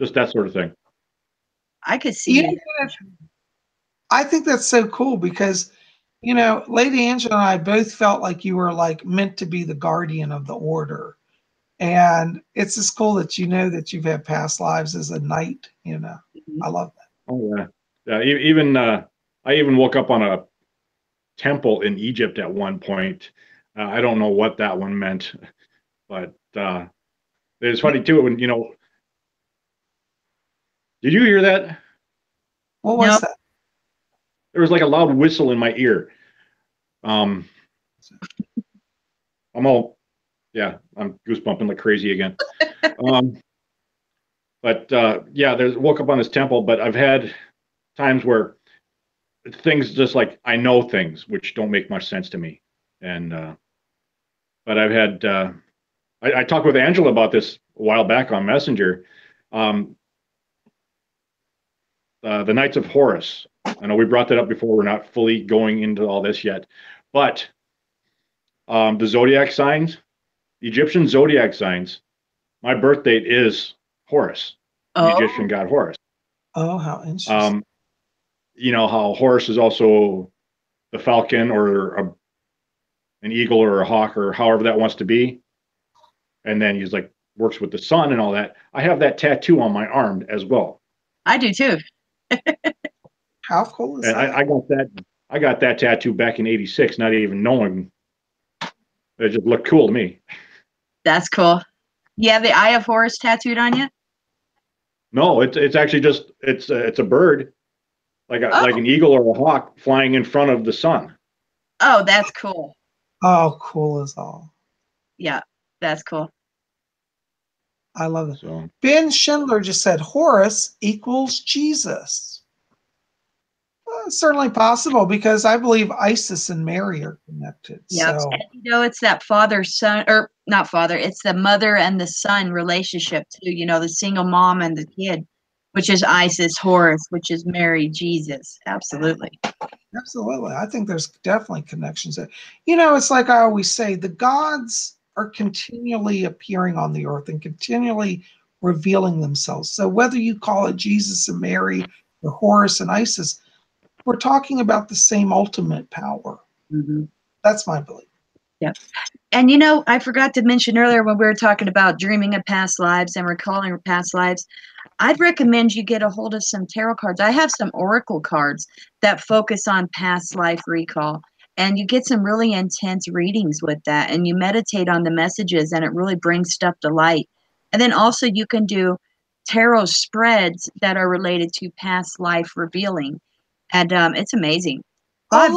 just that sort of thing. I could see it. I think that's so cool because, Lady Angela and I both felt like you were like meant to be the guardian of the order. And it's just cool that that you've had past lives as a knight, I love that. Oh yeah. Even I even woke up on a temple in Egypt at one point. I don't know what that one meant, but it's funny too when did you hear that? What was that? There was like a loud whistle in my ear. I'm goosebumping like crazy again. Woke up on this temple, but I've had times where things just like I know things which don't make much sense to me, and but I've had I talked with Angela about this a while back on Messenger. The Knights of Horus. I know we brought that up before. We're not fully going into all this yet, but the zodiac signs, the Egyptian zodiac signs. My birth date is Horus, the Egyptian god Horus. Oh, how interesting. You know how Horus is also the falcon or an eagle or a hawk or however that wants to be. And then he's like works with the sun and all that. I have that tattoo on my arm as well. I do too. How cool is that? I got that tattoo back in '86, not even knowing. It just looked cool to me. That's cool. You have the Eye of Horus tattooed on you? No, it's actually just it's a bird, like an eagle or a hawk flying in front of the sun. Oh, that's cool. Oh, cool as all. Yeah, that's cool. I love it. So, Ben Schindler just said Horus equals Jesus. Well, it's certainly possible because I believe Isis and Mary are connected. Yeah, so. It's that father-son, or not father, it's the mother and the son relationship too. The single mom and the kid, which is Isis, Horus, which is Mary, Jesus. Absolutely. Absolutely. I think there's definitely connections there. It's like I always say, the gods are continually appearing on the earth and continually revealing themselves. So whether you call it Jesus and Mary or Horus and Isis, we're talking about the same ultimate power. Mm-hmm. That's my belief. Yeah. And I forgot to mention earlier when we were talking about dreaming of past lives and recalling past lives, I'd recommend you get a hold of some tarot cards. I have some oracle cards that focus on past life recall. And you get some really intense readings with that, and you meditate on the messages, and it really brings stuff to light. And then also you can do tarot spreads that are related to past life revealing. And it's amazing. Bob,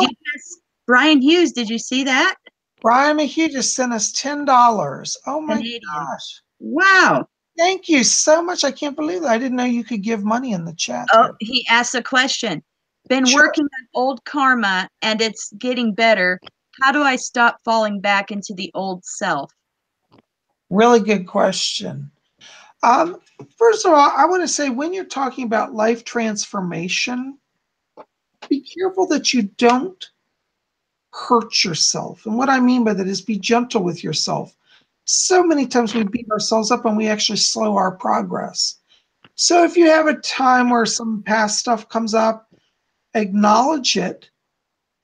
Brian Hughes, did you see that? Brian Hughes just sent us $10. Oh my Canadian. gosh. Wow. Thank you so much. I can't believe that. I didn't know you could give money in the chat. Oh, he asked a question. Been working on old karma and it's getting better. How do I stop falling back into the old self? Really good question. First of all, I want to say when you're talking about life transformation, be careful that you don't hurt yourself. And what I mean by that is be gentle with yourself. So many times we beat ourselves up and we actually slow our progress. So if you have a time where some past stuff comes up, acknowledge it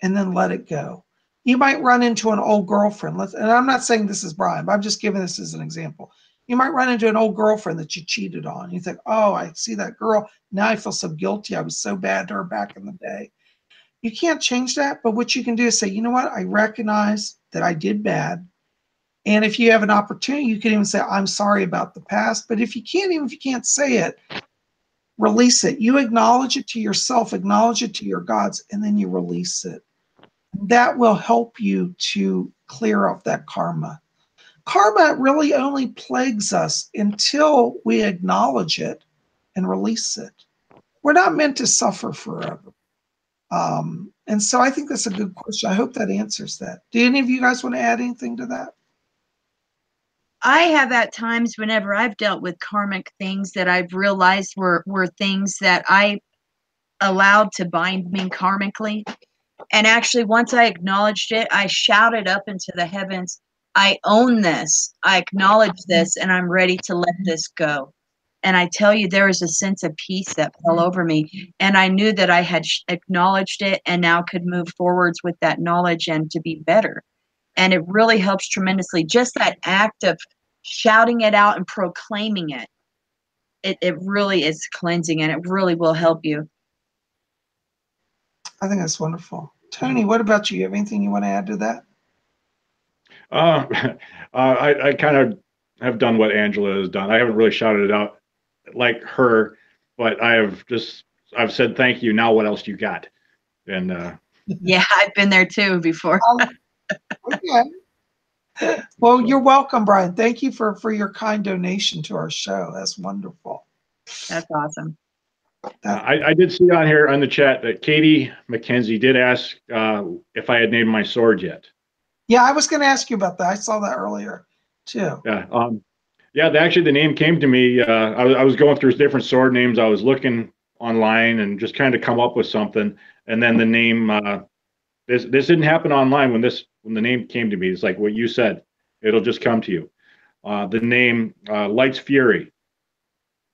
and then let it go. You might run into an old girlfriend. And I'm not saying this is Brian, but I'm just giving this as an example. You might run into an old girlfriend that you cheated on. You think, oh, I see that girl. Now I feel so guilty. I was so bad to her back in the day. You can't change that, but what you can do is say, you know what? I recognize that I did bad. And if you have an opportunity, you can even say, I'm sorry about the past. But if you can't, even if you can't say it, release it. You acknowledge it to yourself, acknowledge it to your gods, and then you release it. That will help you to clear up that karma. Karma really only plagues us until we acknowledge it and release it. We're not meant to suffer forever. And so I think that's a good question. I hope that answers that. Do any of you guys want to add anything to that? I have at times whenever I've dealt with karmic things that I've realized were things that I allowed to bind me karmically. And actually, once I acknowledged it, I shouted up into the heavens, I own this, I acknowledge this, and I'm ready to let this go. And I tell you, there was a sense of peace that fell over me. And I knew that I had acknowledged it and now could move forwards with that knowledge and to be better. And it really helps tremendously. Just that act of shouting it out and proclaiming it, it really is cleansing, and it really will help you. I think that's wonderful. Tony, what about you? You have anything you want to add to that? I kind of have done what Angela has done. I haven't really shouted it out like her, but I've said thank you. Now what else you got? And yeah, I've been there too before. Okay. Well, you're welcome, Brian. Thank you for your kind donation to our show. That's wonderful. That's awesome. I did see on here on the chat that Katie McKenzie did ask if I had named my sword yet. Yeah, I was going to ask you about that. I saw that earlier too. Yeah. Actually, the name came to me. I was going through different sword names. I was looking online and just kind of come up with something, and then the name. This didn't happen online when the name came to me. It's like what you said. It'll just come to you. The name Light's Fury.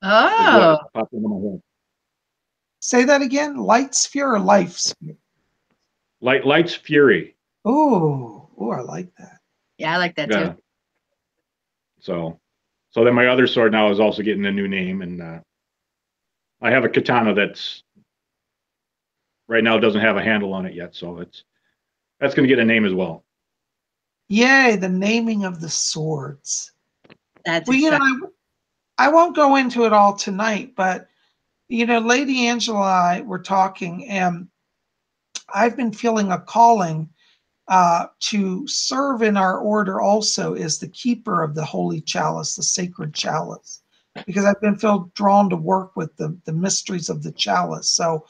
Oh. Popped into my head. Say that again. Light's Fury or Life's Fury? Light's Fury. Oh, I like that. Yeah, I like that too. So then my other sword now is also getting a new name, and I have a katana that's right now doesn't have a handle on it yet, so that's going to get a name as well. Yay, the naming of the swords. That's well, I won't go into it all tonight, but Lady Angela and I were talking, and I've been feeling a calling to serve in our order also as the keeper of the holy chalice, the sacred chalice, because I've been drawn to work with the mysteries of the chalice. So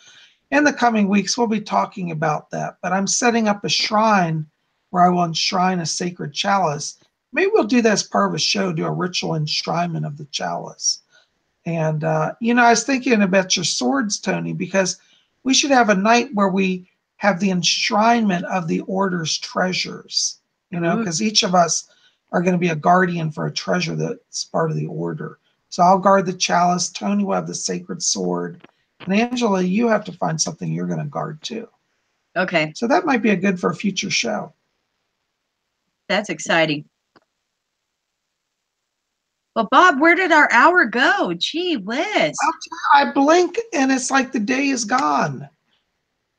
in the coming weeks, we'll be talking about that. But I'm setting up a shrine where I will enshrine a sacred chalice. Maybe we'll do that as part of a show, do a ritual enshrinement of the chalice. And, I was thinking about your swords, Tony, because we should have a night where we have the enshrinement of the order's treasures, because each of us are going to be a guardian for a treasure that's part of the order. So I'll guard the chalice. Tony will have the sacred sword. And Angela, you have to find something you're going to guard too. Okay. So that might be a good for a future show. That's exciting. Well, Bob, where did our hour go? Gee whiz. I blink and it's like the day is gone.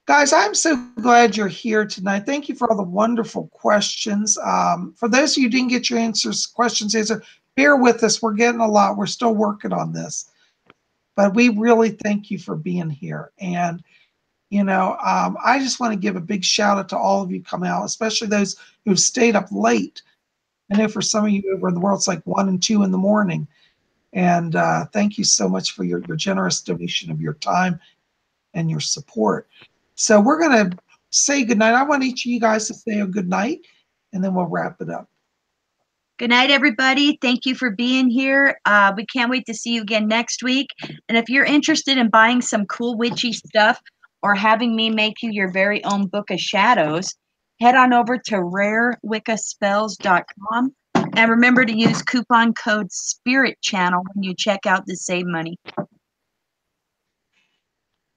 Guys, I'm so glad you're here tonight. Thank you for all the wonderful questions. For those of you who didn't get your questions answered, bear with us. We're getting a lot. We're still working on this. But we really thank you for being here. And, I just want to give a big shout out to all of you coming out, especially those who've stayed up late. I know for some of you over in the world, it's like 1 and 2 in the morning. And thank you so much for your generous donation of your time and your support. So we're going to say goodnight. I want each of you guys to say a good night, and then we'll wrap it up. Good night, everybody. Thank you for being here. We can't wait to see you again next week. And if you're interested in buying some cool witchy stuff or having me make you your very own book of shadows, head on over to rarewiccaspells.com. And remember to use coupon code Spirit Channel when you check out to save money. Good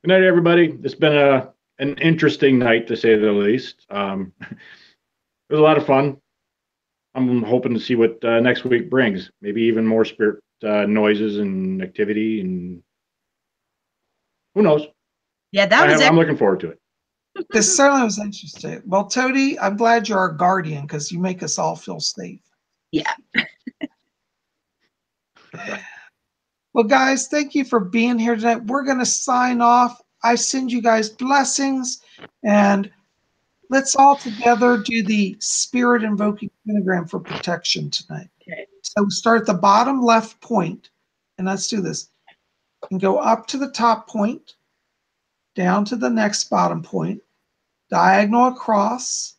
night, everybody. It's been an interesting night, to say the least. It was a lot of fun. I'm hoping to see what next week brings. Maybe even more spirit noises and activity, and who knows? Yeah, I'm looking forward to it. This certainly was interesting. Well, Toady, I'm glad you're our guardian because you make us all feel safe. Yeah. Well, guys, thank you for being here tonight. We're going to sign off. I send you guys blessings, and let's all together do the spirit invoking pentagram for protection tonight. Okay. So we start at the bottom left point, and let's do this. And go up to the top point, down to the next bottom point, diagonal across,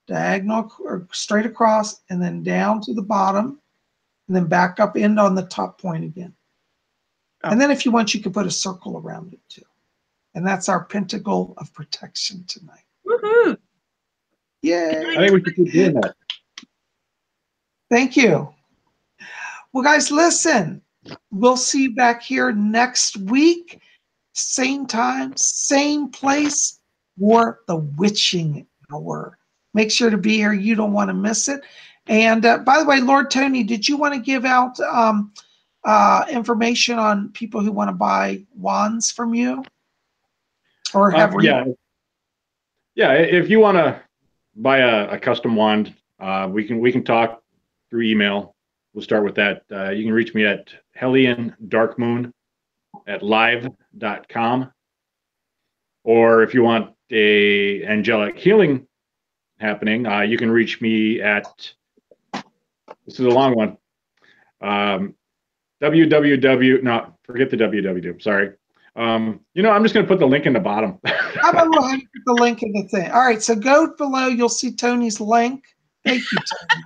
diagonal or straight across, and then down to the bottom, and then back up, end on the top point again. And then if you want, you can put a circle around it too. And that's our pentacle of protection tonight. Woohoo! Yay! I think we should keep doing that. Thank you. Well, guys, listen. We'll see you back here next week. Same time, same place, for the witching hour. Make sure to be here. You don't want to miss it. And by the way, Lord Tony, did you want to give out information on people who want to buy wands from you? Or have yeah. If you want to buy a custom wand, we can talk through email. We'll start with that. You can reach me at helliandarkmoon@live.com. Or if you want a angelic healing happening, you can reach me at, this is a long one, www, no, forget the www, sorry. I'm just going to put the link in the bottom. How about we'll have you put the link in the thing? All right, so go below. You'll see Tony's link. Thank you, Tony.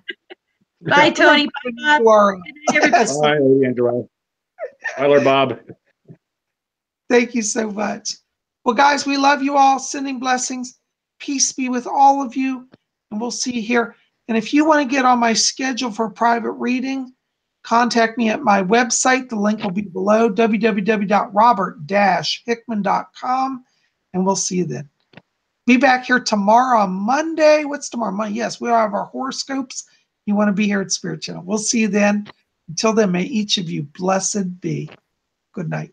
Bye, Tony. Bye, Bob. Bye, Lady Angela. Bye, Lord Bob. Thank you so much. Well, guys, we love you all. Sending blessings. Peace be with all of you. And we'll see you here. And if you want to get on my schedule for a private reading, contact me at my website. The link will be below, www.robert-hickman.com. And we'll see you then. Be back here tomorrow on Monday. What's tomorrow? Monday. Yes, we'll have our horoscopes. You want to be here at Spirit Channel. We'll see you then. Until then, may each of you blessed be. Good night.